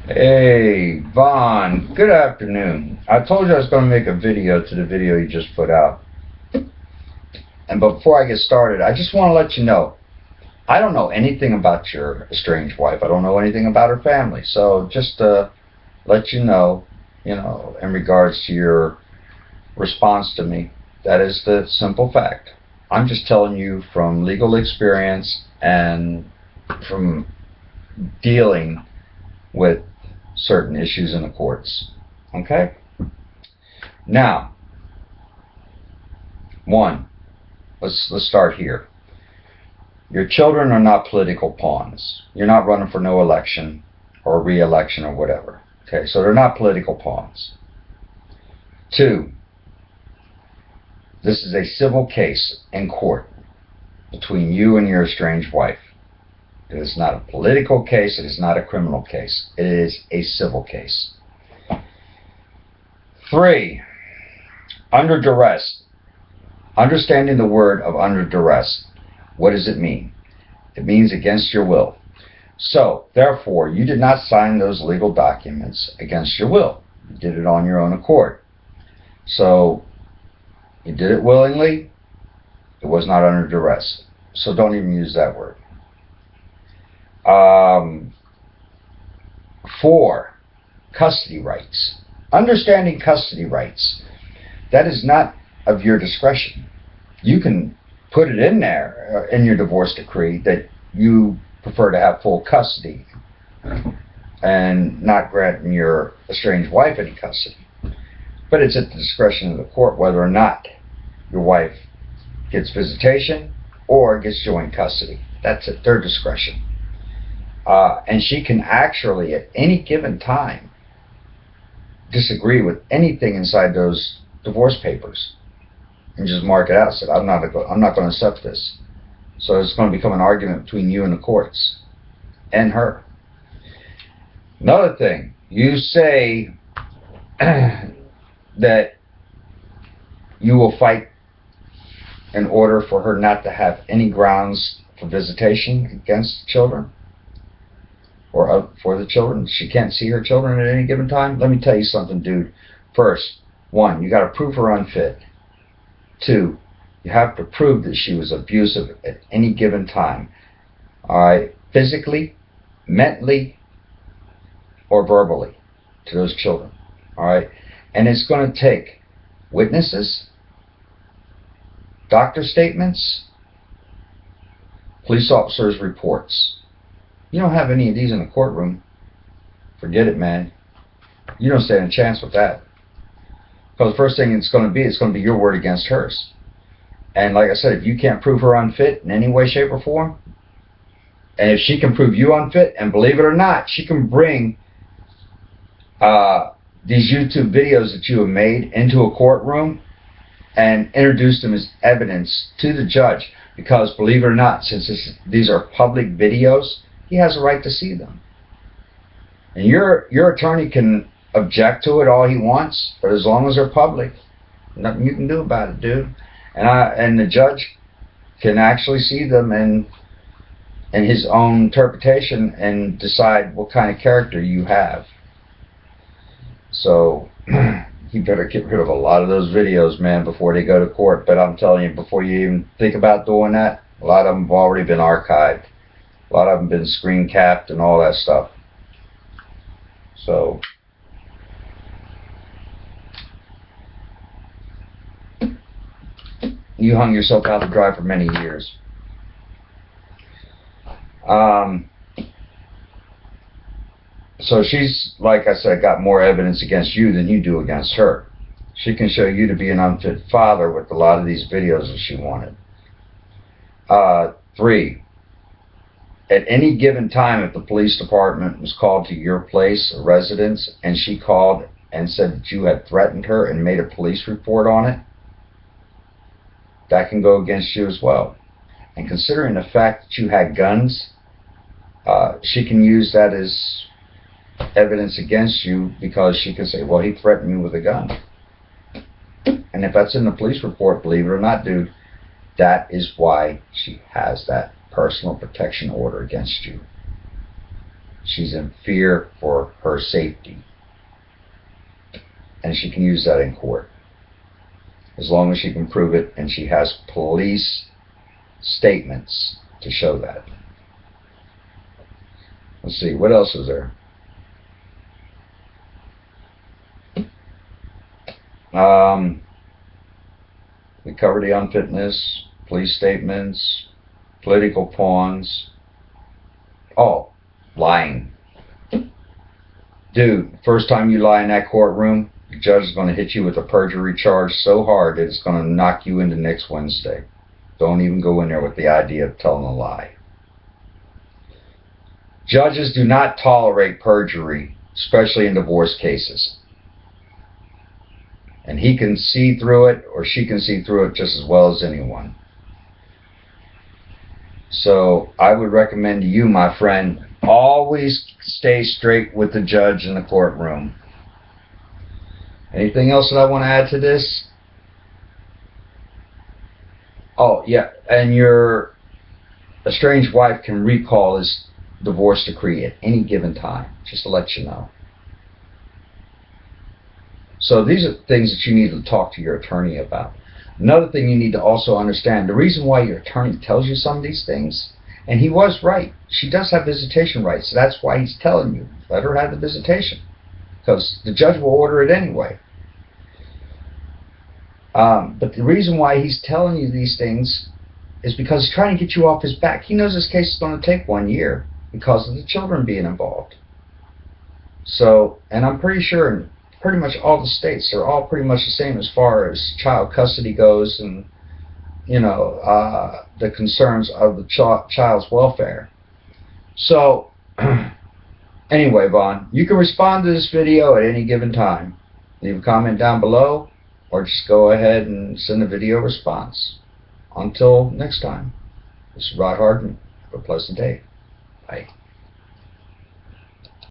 Hey, Vaughn, good afternoon. I told you I was going to make a video to the video you just put out. And before I get started, I just want to let you know, I don't know anything about your estranged wife. I don't know anything about her family. So just to let you know, in regards to your response to me, that is the simple fact. I'm just telling you from legal experience and from dealing with certain issues in the courts. Okay? Now, one, let's start here. Your children are not political pawns. You're not running for no election or re-election or whatever. Okay, so they're not political pawns. Two, this is a civil case in court between you and your estranged wife. It is not a political case. It is not a criminal case. It is a civil case. Three, under duress. Understanding the word of under duress. What does it mean? It means against your will. So, therefore, you did not sign those legal documents against your will. You did it on your own accord. So, you did it willingly. It was not under duress. So don't even use that word. 4, custody rights. Understanding custody rights. That is not of your discretion. You can put it in there in your divorce decree that you prefer to have full custody and not granting your estranged wife any custody. But it's at the discretion of the court whether or not your wife gets visitation or gets joint custody. That's at their discretion. And she can actually, at any given time, disagree with anything inside those divorce papers and just mark it out. Said, I'm not going to accept this. So it's going to become an argument between you and the courts and her. Another thing, you say that you will fight in order for her not to have any grounds for visitation against children or for the children. She can't see her children at any given time. Let me tell you something, dude. First, 1, you got to prove her unfit. 2, you have to prove that she was abusive at any given time. All right, physically, mentally, or verbally to those children. All right, and it's going to take witnesses, doctor statements, police officers' reports. You don't have any of these in the courtroom. Forget it, man. You don't stand a chance with that. Because the first thing it's going to be your word against hers. And like I said, if you can't prove her unfit in any way, shape, or form, and if she can prove you unfit, and believe it or not, she can bring these YouTube videos that you have made into a courtroom and introduce them as evidence to the judge. Because believe it or not, since these are public videos, he has a right to see them. And your attorney can object to it all he wants, but as long as they're public, nothing you can do about it, dude. And the judge can actually see them in his own interpretation and decide what kind of character you have. So you better get rid of a lot of those videos, man, before they go to court. But I'm telling you, before you even think about doing that, a lot of them have already been archived. A lot of them been screen capped and all that stuff. So you hung yourself out to dry for many years. So she's, like I said, got more evidence against you than you do against her. She can show you to be an unfit father with a lot of these videos that she wanted. 3, at any given time, if the police department was called to your place or residence and she called and said that you had threatened her and made a police report on it, that can go against you as well. And considering the fact that you had guns, she can use that as evidence against you, because she can say, well, he threatened me with a gun. And if that's in the police report, believe it or not, dude, that is why she has that personal protection order against you. She's in fear for her safety. And she can use that in court. As long as she can prove it, and she has police statements to show that. Let's see, what else is there? We covered the unfitness, police statements, political pawns. Oh, lying. Dude, first time you lie in that courtroom, the judge is going to hit you with a perjury charge so hard that it's going to knock you into next Wednesday. Don't even go in there with the idea of telling a lie. Judges do not tolerate perjury, especially in divorce cases. And he can see through it, or she can see through it just as well as anyone. So I would recommend to you, my friend, always stay straight with the judge in the courtroom. Anything else that I want to add to this? Oh, yeah, and your estranged wife can recall his divorce decree at any given time, just to let you know. So these are things that you need to talk to your attorney about. Another thing you need to also understand, the reason why your attorney tells you some of these things, and he was right, she does have visitation rights, so that's why he's telling you, let her have the visitation, because the judge will order it anyway. But the reason why he's telling you these things is because he's trying to get you off his back. He knows this case is going to take 1 year because of the children being involved. So, and I'm pretty sure in pretty much all the states, they're all pretty much the same as far as child custody goes, and you know, the concerns of the child's welfare. So anyway, Vaughn, you can respond to this video at any given time. Leave a comment down below, or just go ahead and send a video response. Until next time, this is Rod Hardman. Have a pleasant day. Bye.